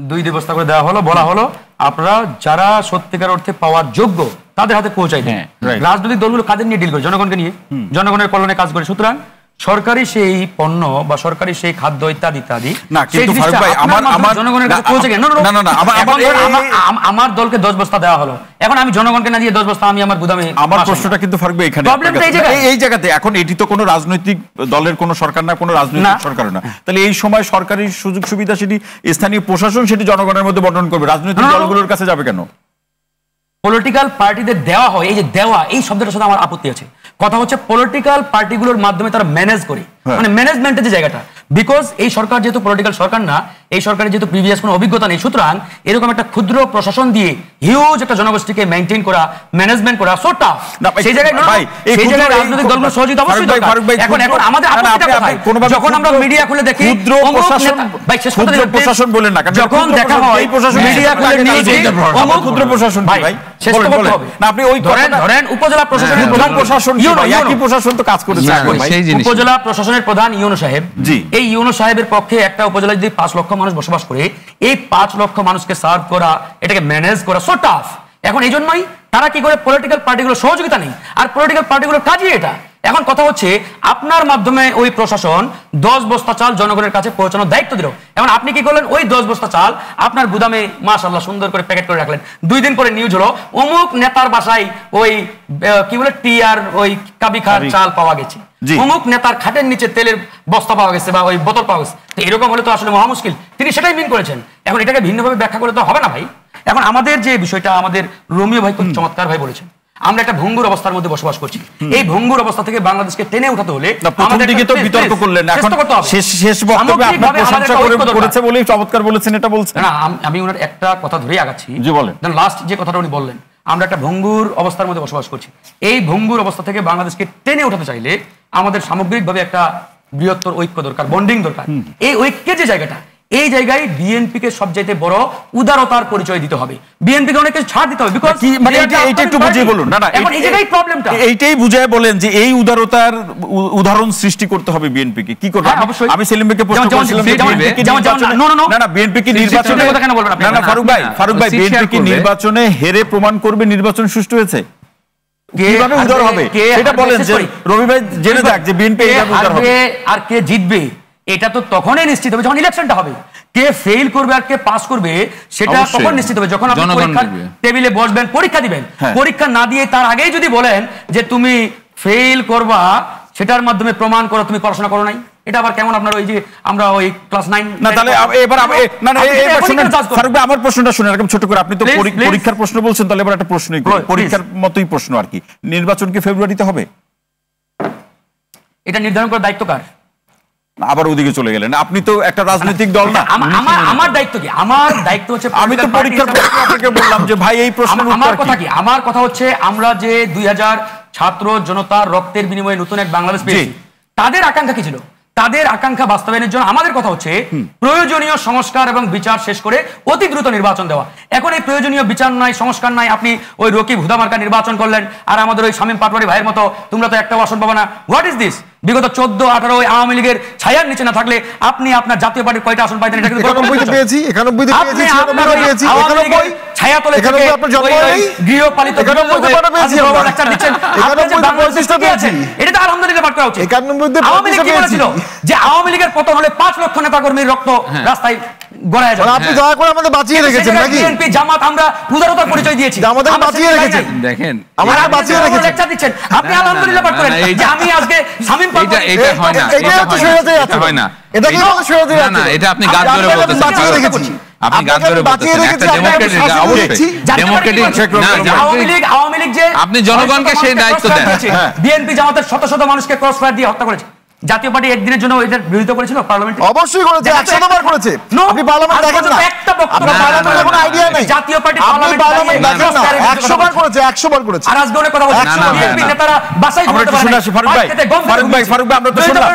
দুই ব্যবস্থা করে দেওয়া হলো, বলা হলো আপনারা যারা সত্যিকার অর্থে পাওয়ার যোগ্য তাদের হাতে পৌঁছাই দেন। রাজনৈতিক দলগুলো কাদের নিয়ে ডিল করে? জনগণকে নিয়ে, জনগণের কল্যাণে কাজ করে। সুতরাং সরকারি সেই পণ্য বা সরকারি সেই খাদ্য ইত্যাদি ইত্যাদি আমার দলকে 10 বস্তা দেওয়া হলো, এখন আমি জনগণকে না দিয়ে 10 বস্তা আমি আমার গুদামে। আমার প্রশ্নটা কিন্তু ফারুক ভাই এখানে এই জায়গাতে, এখন এটি তো কোনো রাজনৈতিক দলের কোনো সরকার না, কোনো রাজনৈতিক সরকার না, তাহলে এই সময় সরকারি সুযোগ সুবিধা সেটি স্থানীয় প্রশাসন সেটি জনগণের মধ্যে বন্টন করবে, রাজনৈতিক দলগুলোর কাছে যাবে কেন? পলিটিক্যাল পার্টিদের দেওয়া হয়, এই যে দেওয়া এই শব্দটার সাথে আমার আপত্তি আছে। কথা হচ্ছে পলিটিক্যাল পার্টিগুলোর মাধ্যমে তারা ম্যানেজ করে, মানে ম্যানেজমেন্টের যে জায়গাটা, বিকজ এই সরকার যেহেতু পলিটিক্যাল সরকার না, এই সরকারের যেহেতু প্রিভিয়াস কোনো অভিজ্ঞতা নেই, সুতরাং এরকম একটা ক্ষুদ্র প্রশাসন দিয়ে হিউজ একটা জনগোষ্ঠীকে মেইনটেইন করা, ম্যানেজমেন্ট করা সোটা, সেই জায়গায় রাজনৈতিক দলগুলো সহযোগিতা অবশ্যই দরকার। এখন আমাদের যখন আমরা মিডিয়া খুলে দেখি ক্ষুদ্র প্রশাসন বলেন না, যখন দেখা হয় মিডিয়া খুলে নিয়ে ক্ষুদ্র প্রশাসন ভাই আপনি ওই ধরেন উপজেলা প্রশাসনের প্রধান প্রশাসন, একই প্রশাসন তো কাজ করেছে, উপজেলা প্রশাসনের প্রধান ইউনো সাহেব, এই ইউনো সাহেবের পক্ষে একটা উপজেলায় যদি 5 লক্ষ মানুষ বসবাস করে, এই 5 লক্ষ মানুষকে সার্ভ করা, এটাকে ম্যানেজ করা সো টাফ। এখন এই জন্যই তারা কি করে, পলিটিক্যাল পার্টিগুলো সহযোগিতা নেই, আর পলিটিক্যাল পার্টিগুলোর কাজই এটা। এখন কথা হচ্ছে আপনার মাধ্যমে ওই প্রশাসন 10 বস্তা চাল জনগণের কাছে পৌঁছানোর দায়িত্ব দিল। এখন আপনি কি করলেন, ওই 10 বস্তা চাল আপনার গুদামে মাশাআল্লাহ সুন্দর করে প্যাকেট করে রাখলেন। 2 দিন পরে নিউজ হলো অমুক নেতার বাসায় ওই কি বলে টিআর ওই কাবিখার চাল পাওয়া গেছে, অমুক নেতার খাটের নিচে তেলের বস্তা পাওয়া গেছে বা ওই বোতল পাওয়া গেছে। তো এরকম হলে তো আসলে মহা মুশকিল। তিনি সেটাই মিন করেছেন। এখন এটাকে ভিন্নভাবে ব্যাখ্যা করে তো হবে না ভাই। এখন আমাদের যে বিষয়টা, আমাদের রোমিও ভাই খুব চমৎকার ভাই বলেছেন, আমরা একটা ভঙ্গুর অবস্থার মধ্যে বসবাস করছি। এই ভঙ্গুর অবস্থা থেকে বাংলাদেশকে টেনে উঠাতে হলে প্রথম দিকে তো বিতর্ক করলেন, এখন শেষ বক্তব্যে আপনার প্রশংসা করেছে বলেই চমৎকার বলেছেন, এটা বলছেন না। আমি ওনার একটা কথা ধরেই আগাচ্ছি। জি বলেন। লাস্ট যে কথাটা উনি বললেন, আমরা একটা ভঙ্গুর অবস্থার মধ্যে বসবাস করছি। এই ভঙ্গুর অবস্থা থেকে বাংলাদেশকে টেনে উঠাতে চাইলে আমাদের সামগ্রিকভাবে একটা বৃহত্তর ঐক্য দরকার, বন্ডিং দরকার। এই ঐক্যের যে জায়গাটা, এই জায়গায় বিএনপিকে সবচাইতে বড় উদারতার পরিচয় দিতে হবে, বিএনপিকে অনেক কিছু ছাড় দিতে হবে। এইটা একটু বুঝিয়ে বলুন। না না, এখন এই জায়গায় প্রবলেমটা, এইটাই বুঝিয়ে বলেন যে এই উদারতার উদাহরণ সৃষ্টি করতে হবে বিএনপিকে। কি করবে? আমি সেলিম ভাইকে প্রশ্ন করেছিলাম, না না বিএনপি কি নির্বাচনে কথা কেন বলবেন আপনি? না না ফারুক ভাই বিএনপি কি নির্বাচনে হেরে প্রমাণ করবে নির্বাচন সুষ্ঠু হয়েছে? কিভাবে উদার হবে সেটা বলেন, যে রবি ভাই জেনে থাক যে বিএনপি এইভাবে উদার হবে। আর কে জিতবে এটা তো তখনই নিশ্চিত হবে যখন ইলেকশনটা হবে। কে ফেল করবে আর কে পাস করবে সেটা তখন নিশ্চিত হবে যখন আপনি পরীক্ষার টেবিলে বসবেন, পরীক্ষা দিবেন। পরীক্ষা না দিয়ে তার আগেই যদি বলেন যে তুমি ফেল করবা, সেটার মাধ্যমে প্রমাণ করো তুমি পড়াশোনা করো নাই, এটা আবার কেমন? আপনার ওই যে আমরা ওই ক্লাস 9 না, তাহলে এবার না না ফারুক ভাই আমার প্রশ্নটা শুনে এরকম ছোট করে, আপনি তো পরীক্ষার প্রশ্ন বলছেন, তাহলে এবার একটা প্রশ্নই করি, পরীক্ষার মতোই প্রশ্ন আর কি। নির্বাচন কি ফেব্রুয়ারিতে হবে? এটা নির্ধারণ করার দায়িত্ব কার? আবার ওদিকে চলে গেলেন, আপনি তো একটা রাজনৈতিক দল না। আমার দায়িত্ব কি? আমার দায়িত্ব হচ্ছে, আমি তো পরীক্ষার আপনাকে বললাম যে ভাই এই প্রশ্ন আমার কথা কি, আমার কথা হচ্ছে আমরা যে 2000 ছাত্র জনতার রক্তের বিনিময়ে নতুন এক বাংলাদেশ পেয়েছি, তাদের আকাঙ্ক্ষা কি ছিল? তাদের আকাঙ্ক্ষা বাস্তবায়নের জন্য আমাদের কথা হচ্ছে প্রয়োজনীয় সংস্কার এবং বিচার শেষ করে অতি দ্রুত নির্বাচন দেওয়া। এখন এই প্রয়োজনীয় বিচার নাই, সংস্কার নাই, আপনি ওই রকিব হুদামার্কা নির্বাচন করলেন, আর আমাদের ওই শামীম পাটোয়ারি ভাইয়ের মতো তোমরা তো একটা আসন পাবে না। What is this? বিগত 14-18 ওই আওয়ামী লীগের ছায়ার নিচে না থাকলে আপনি আপনার জাতীয় পার্টির কয়টা আসন পাইতেন? এটা কিন্তু ছায়া তলে গৃহপালিত এটা তো আলহামদুলিল্লাহ পাঠ করা উচিত। আওয়ামী লীগ কি বলেছিল? যে আওয়ামী লীগের পতন হলে 5 লক্ষ নেতা কর্মীর রক্ত রাস্তায় গড়ায় যাবে। আপনি দয়া করে আমাদের বাঁচিয়ে রেখেছেন নাকি? বিএনপি জামাত আমরা উদারতার পরিচয় দিয়েছি, আমাদের বাঁচিয়ে রেখেছেন। দেখেন আমরা বাঁচিয়ে রেখেছি, লেকচার দিচ্ছেন আপনি। আলহামদুলিল্লাহ পাঠ করেন যে আমি আজকে শামীম পাটোয়ারি, এটা হয় না, এটা হয় না, এটা কি বলে সরে যাচ্ছে? না এটা আপনি গাদ ধরে বলতেছেন, আপনি গাদ ধরে বলতেছেন। একটা ডেমোক্রেটিক, অবশ্যই ডেমোক্রেটিক না, আওয়ামী লীগ যে আপনি জনগণকে সেই দায়িত্ব দেন। বিএনপি জামাতের শত শত মানুষকে ক্রস ফায়ার দিয়ে হত্যা করেছে। জাতীয় পার্টি একদিনের জন্য এটার বিরোধিতা করেছিল পার্লামেন্টে? অবশ্যই করেছে, 100 বার করেছে। আপনি পার্লামেন্ট দেখেন না, একটা বক্তব্য পার্লামেন্টের কোনো আইডিয়া নেই। জাতীয় পার্টি পার্লামেন্ট দেখেন না, 100 বার করেছে, 100 বার করেছে। আর আজকে অনেক কথা বলছেন বিএনপি নেতারা বাসায় করতে পারে না। ফারুক ভাই আমরা তো শুনলাম।